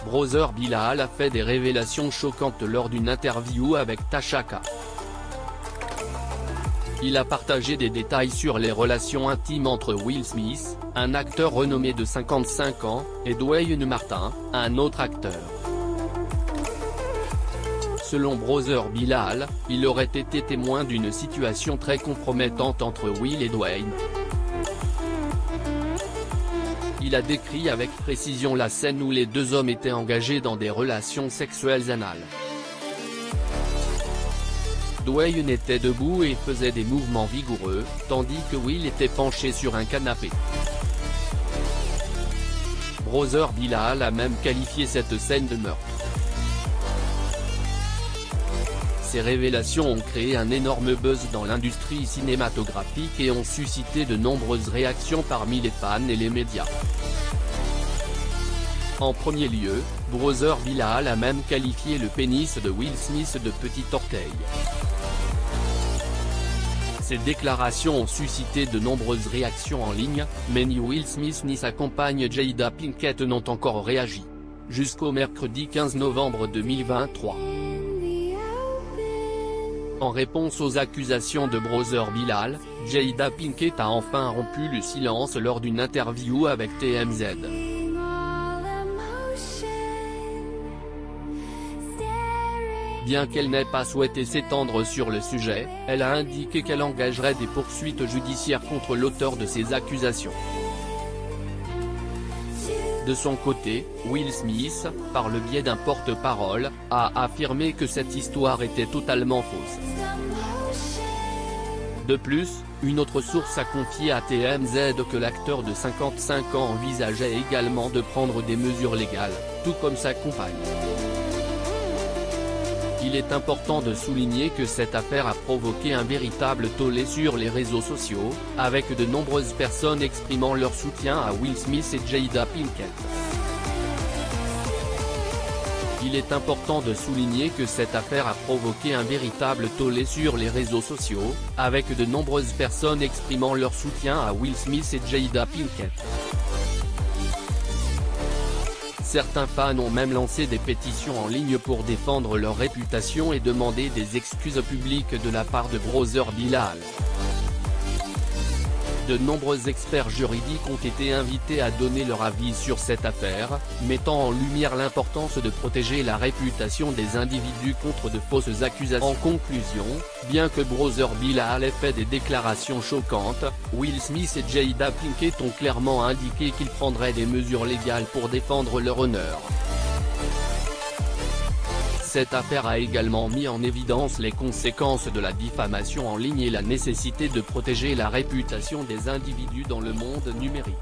Brother Bilal a fait des révélations choquantes lors d'une interview avec Tasha K. Il a partagé des détails sur les relations intimes entre Will Smith, un acteur renommé de 55 ans, et Dwayne Martin, un autre acteur. Selon Brother Bilal, il aurait été témoin d'une situation très compromettante entre Will et Dwayne. Il a décrit avec précision la scène où les deux hommes étaient engagés dans des relations sexuelles anales. Dwayne était debout et faisait des mouvements vigoureux, tandis que Will était penché sur un canapé. Brother Bilal a même qualifié cette scène de meurtre. Ces révélations ont créé un énorme buzz dans l'industrie cinématographique et ont suscité de nombreuses réactions parmi les fans et les médias. En premier lieu, Brother Bilal a même qualifié le pénis de Will Smith de petit orteil. Ces déclarations ont suscité de nombreuses réactions en ligne, mais ni Will Smith ni sa compagne Jada Pinkett n'ont encore réagi. Jusqu'au mercredi 15 novembre 2023. En réponse aux accusations de Brother Bilal, Jada Pinkett a enfin rompu le silence lors d'une interview avec TMZ. Bien qu'elle n'ait pas souhaité s'étendre sur le sujet, elle a indiqué qu'elle engagerait des poursuites judiciaires contre l'auteur de ces accusations. De son côté, Will Smith, par le biais d'un porte-parole, a affirmé que cette histoire était totalement fausse. De plus, une autre source a confié à TMZ que l'acteur de 55 ans envisageait également de prendre des mesures légales, tout comme sa compagne. Il est important de souligner que cette affaire a provoqué un véritable tollé sur les réseaux sociaux, avec de nombreuses personnes exprimant leur soutien à Will Smith et Jada Pinkett. Il est important de souligner que cette affaire a provoqué un véritable tollé sur les réseaux sociaux, avec de nombreuses personnes exprimant leur soutien à Will Smith et Jada Pinkett. Certains fans ont même lancé des pétitions en ligne pour défendre leur réputation et demander des excuses publiques de la part de Brother Bilal. De nombreux experts juridiques ont été invités à donner leur avis sur cette affaire, mettant en lumière l'importance de protéger la réputation des individus contre de fausses accusations. En conclusion, bien que Brother Bilal ait fait des déclarations choquantes, Will Smith et Jada Pinkett ont clairement indiqué qu'ils prendraient des mesures légales pour défendre leur honneur. Cette affaire a également mis en évidence les conséquences de la diffamation en ligne et la nécessité de protéger la réputation des individus dans le monde numérique.